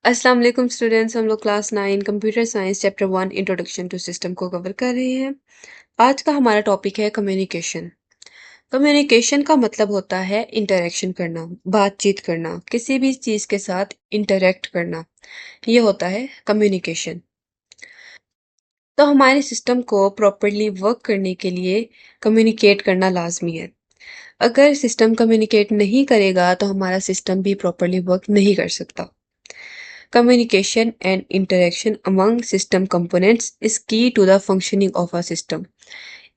अस्सलाम वालेकुम स्टूडेंट्स। हम लोग class 9 computer science chapter 1 introduction to system को कवर कर रहे हैं। आज का हमारा टॉपिक है कम्युनिकेशन। कम्युनिकेशन का मतलब होता है इंटरेक्शन करना, बातचीत करना, किसी भी चीज के साथ इंटरेक्ट करना। ये होता है कम्युनिकेशन। तो हमारे सिस्टम को प्रॉपरली वर्क करने के लिए कम्युनिकेट करना लाजमी है। अगर सिस्टम कम्युनिकेट नहीं करेगा तो हमारा सिस्टम भी प्रॉपरली वर्क नहीं कर सकता। Communication and interaction among system components is key to the functioning of a system.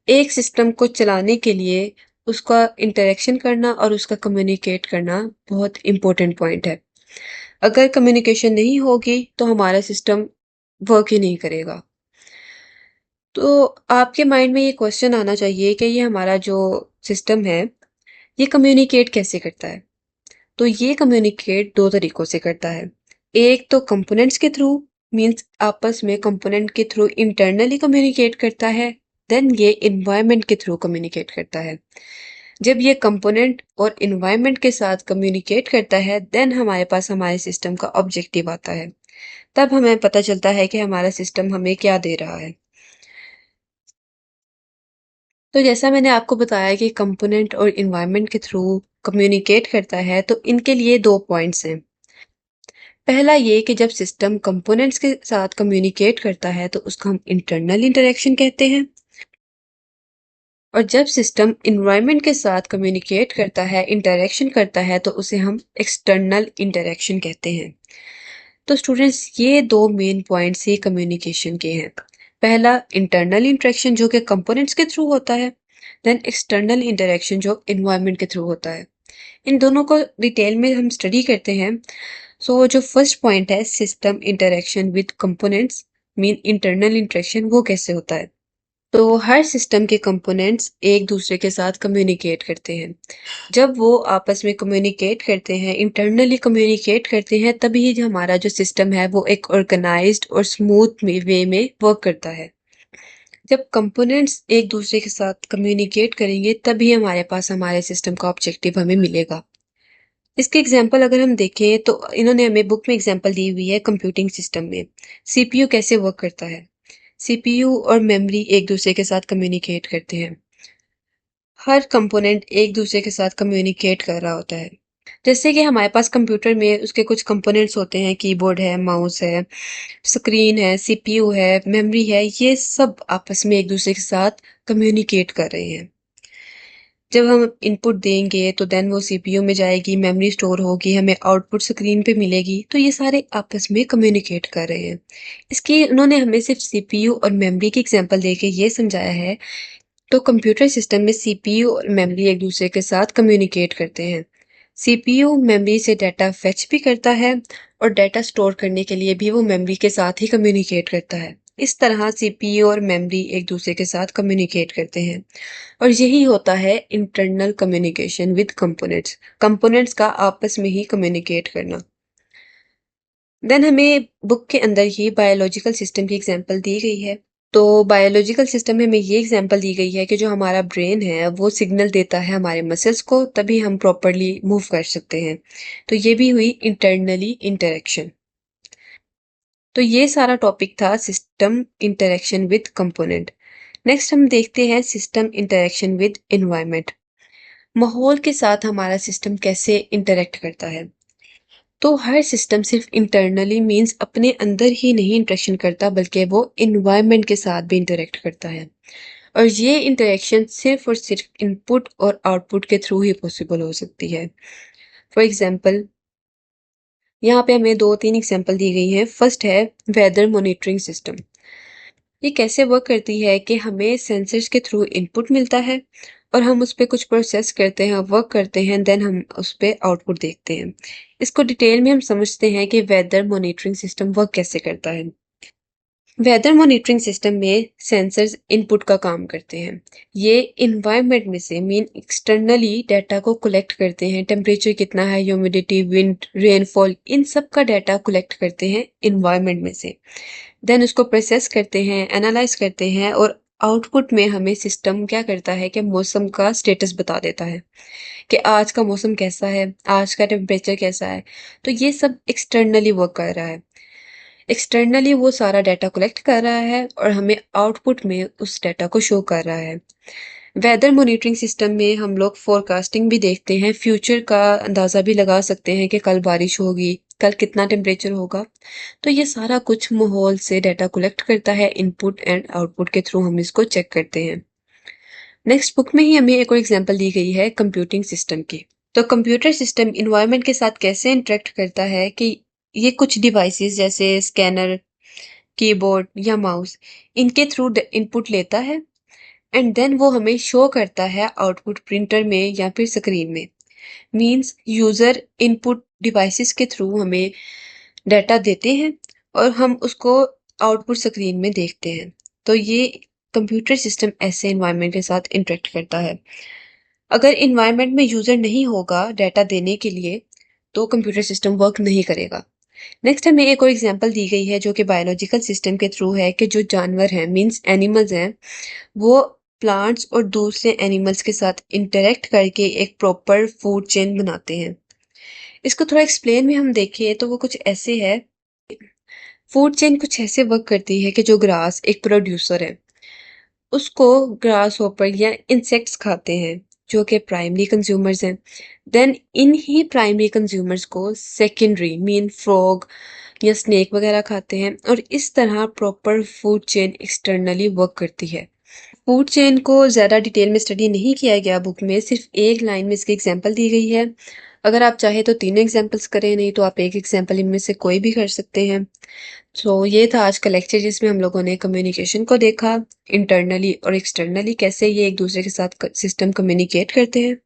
एक सिस्टम को चलाने के लिए उसका इंटरेक्शन करना और उसका कम्युनिकेट करना बहुत इंपॉर्टेंट पॉइंट है। अगर कम्युनिकेशन नहीं होगी तो हमारा सिस्टम वर्क ही नहीं करेगा। तो आपके माइंड में ये क्वेश्चन आना चाहिए कि ये हमारा जो सिस्टम है ये कम्युनिकेट कैसे करता है। तो ये कम्युनिकेट दो तरीकों से करता है। एक तो कंपोनेंट्स के थ्रू, मींस आपस में कंपोनेंट के थ्रू इंटरनली कम्युनिकेट करता है। देन ये इन्वायरमेंट के थ्रू कम्युनिकेट करता है। जब ये कंपोनेंट और इन्वायरमेंट के साथ कम्युनिकेट करता है देन हमारे पास हमारे सिस्टम का ऑब्जेक्टिव आता है। तब हमें पता चलता है कि हमारा सिस्टम हमें क्या दे रहा है। तो जैसा मैंने आपको बताया कि कंपोनेंट और इन्वायरमेंट के थ्रू कम्युनिकेट करता है तो इनके लिए दो पॉइंट्स हैं। पहला ये कि जब सिस्टम कंपोनेंट्स के साथ कम्युनिकेट करता है तो उसको हम इंटरनल इंटरेक्शन कहते हैं। और जब सिस्टम इन्वायरमेंट के साथ कम्युनिकेट करता है, इंटरेक्शन करता है तो उसे हम एक्सटर्नल इंटरेक्शन कहते हैं। तो स्टूडेंट्स ये दो मेन पॉइंट्स ही कम्युनिकेशन के हैं। पहला इंटरनल इंटरेक्शन जो कि कंपोनेंट्स के थ्रू होता है, देन एक्सटर्नल इंटरेक्शन जो इन्वायरमेंट के थ्रू होता है। इन दोनों को डिटेल में हम स्टडी करते हैं। सो जो फर्स्ट पॉइंट है system interaction with components mean internal interaction, वो कैसे होता है। तो हर सिस्टम के कंपोनेंट्स एक दूसरे के साथ कम्युनिकेट करते हैं। जब वो आपस में कम्युनिकेट करते हैं, इंटरनली कम्युनिकेट करते हैं, तभी जो हमारा जो सिस्टम है वो एक ऑर्गेनाइज्ड और स्मूथ वे में वर्क करता है। जब कंपोनेंट्स एक दूसरे के साथ कम्युनिकेट करेंगे तभी हमारे पास हमारे सिस्टम का ऑब्जेक्टिव हमें मिलेगा। इसके एग्जाम्पल अगर हम देखें तो इन्होंने हमें बुक में एग्जाम्पल दी हुई है कंप्यूटिंग सिस्टम में। सीपीयू कैसे वर्क करता है। सीपीयू और मेमोरी एक दूसरे के साथ कम्युनिकेट करते हैं। हर कंपोनेंट एक दूसरे के साथ कम्युनिकेट कर रहा होता है। जैसे कि हमारे पास कंप्यूटर में उसके कुछ कंपोनेंट्स होते हैं, कीबोर्ड है, माउस है, स्क्रीन है, सीपीयू है, मेमोरी है, ये सब आपस में एक दूसरे के साथ कम्युनिकेट कर रहे हैं। जब हम इनपुट देंगे तो देन वो सीपीयू में जाएगी, मेमोरी स्टोर होगी, हमें आउटपुट स्क्रीन पे मिलेगी। तो ये सारे आपस में कम्युनिकेट कर रहे हैं। इसके उन्होंने हमें सिर्फ सीपीयू और मेमोरी की एग्जांपल देके ये समझाया है। तो कंप्यूटर सिस्टम में सीपीयू और मेमोरी एक दूसरे के साथ कम्युनिकेट करते हैं। सीपीयू मेमोरी से डाटा फेच भी करता है और डाटा स्टोर करने के लिए भी वो मेमोरी के साथ ही कम्युनिकेट करता है। इस तरह सीपीयू और मेमोरी एक दूसरे के साथ कम्युनिकेट करते हैं। और यही होता है internal communication with components. Components का आपस में ही कम्युनिकेट करना। देन हमें बुक के अंदर ही बायोलॉजिकल सिस्टम की एग्जांपल दी गई है। तो बायोलॉजिकल सिस्टम में हमें ये एग्जांपल दी गई है कि जो हमारा ब्रेन है वो सिग्नल देता है हमारे मसल्स को, तभी हम प्रॉपरली मूव कर सकते हैं। तो ये भी हुई इंटरनली इंटरेक्शन। तो ये सारा टॉपिक था system interaction with component. Next हम देखते हैं सिस्टम इंटरेक्शन विद एनवायरनमेंट। माहौल के साथ हमारा सिस्टम कैसे इंटरेक्ट करता है। तो हर सिस्टम सिर्फ इंटरनली मींस अपने अंदर ही नहीं इंटरेक्शन करता, बल्कि वो इन्वायरमेंट के साथ भी इंटरेक्ट करता है। और ये इंटरेक्शन सिर्फ और सिर्फ इनपुट और आउटपुट के थ्रू ही पॉसिबल हो सकती है। फॉर एग्जांपल यहाँ पे हमें दो तीन एग्जांपल दी गई हैं। फर्स्ट है वेदर मॉनिटरिंग सिस्टम। ये कैसे वर्क करती है कि हमें सेंसर्स के थ्रू इनपुट मिलता है और हम उस पे कुछ प्रोसेस करते हैं, वर्क करते हैं, देन हम उस पे आउटपुट देखते हैं। इसको डिटेल में हम समझते हैं कि वेदर मॉनिटरिंग सिस्टम वर्क कैसे करता है। वेदर मॉनिटरिंग सिस्टम में सेंसर्स इनपुट का काम करते हैं। ये इन्वायरमेंट में से मीन एक्सटर्नली डाटा को कलेक्ट करते हैं। टेम्परेचर कितना है, ह्यूमिडिटी, विंड, रेनफॉल, इन सब का डाटा कलेक्ट करते हैं इन्वायरमेंट में से। देन उसको प्रोसेस करते हैं, एनालाइज करते हैं और आउटपुट में हमें सिस्टम क्या करता है कि मौसम का स्टेटस बता देता है कि आज का मौसम कैसा है, आज का टेम्परेचर कैसा है। तो ये सब एक्सटर्नली वर्क कर रहा है। एक्सटर्नली वो सारा डाटा कलेक्ट कर रहा है और हमें आउटपुट में उस डाटा को शो कर रहा है। वेदर मॉनिटरिंग सिस्टम में हम लोग फोरकास्टिंग भी देखते हैं, फ्यूचर का अंदाज़ा भी लगा सकते हैं कि कल बारिश होगी, कल कितना टेम्परेचर होगा। तो ये सारा कुछ माहौल से डाटा कलेक्ट करता है, इनपुट एंड आउटपुट के थ्रू हम इसको चेक करते हैं। नेक्स्ट बुक में ही हमें एक और एग्जांपल दी गई है कंप्यूटिंग सिस्टम की। तो कंप्यूटर सिस्टम इन्वायरमेंट के साथ कैसे इंटरेक्ट करता है कि ये कुछ डिवाइसेस जैसे स्कैनर, कीबोर्ड या माउस, इनके थ्रू इनपुट लेता है एंड देन वो हमें शो करता है आउटपुट प्रिंटर में या फिर स्क्रीन में। मींस यूजर इनपुट डिवाइसेस के थ्रू हमें डाटा देते हैं और हम उसको आउटपुट स्क्रीन में देखते हैं। तो ये कंप्यूटर सिस्टम ऐसे एनवायरनमेंट के साथ इंटरेक्ट करता है। अगर एनवायरनमेंट में यूजर नहीं होगा डाटा देने के लिए तो कंप्यूटर सिस्टम वर्क नहीं करेगा। नेक्स्ट हमें एक और एग्जांपल दी गई है जो कि बायोलॉजिकल सिस्टम के थ्रू है कि जो जानवर हैं मींस एनिमल्स हैं वो प्लांट्स और दूसरे एनिमल्स के साथ इंटरेक्ट करके एक प्रॉपर फूड चेन बनाते हैं। इसको थोड़ा एक्सप्लेन में हम देखें तो वो कुछ ऐसे है। फूड चेन कुछ ऐसे वर्क करती है कि जो ग्रास एक प्रोड्यूसर है उसको ग्रास होपर या इंसेक्ट्स खाते हैं जो कि प्राइमरी कंज्यूमर्स हैं। Then in he primary consumers को सेकेंडरी मीन फ्रॉग या स्नेक वगैरह खाते हैं और इस तरह proper food chain externally work करती है। फूड चेन को ज़्यादा डिटेल में स्टडी नहीं किया गया बुक में, सिर्फ एक लाइन में इसकी एग्जांपल दी गई है। अगर आप चाहे तो तीनों एग्जांपल्स करें, नहीं तो आप एक एग्जांपल इनमें से कोई भी कर सकते हैं। सो ये था आज का लेक्चर जिसमें हम लोगों ने कम्युनिकेशन को देखा, इंटरनली और एक्सटर्नली कैसे ये एक दूसरे के साथ सिस्टम कम्युनिकेट करते हैं।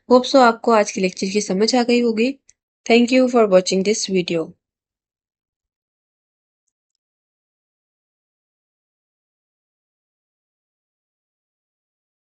होप सो आपको आज की लेक्चर की समझ आ गई होगी। Thank you for watching this video.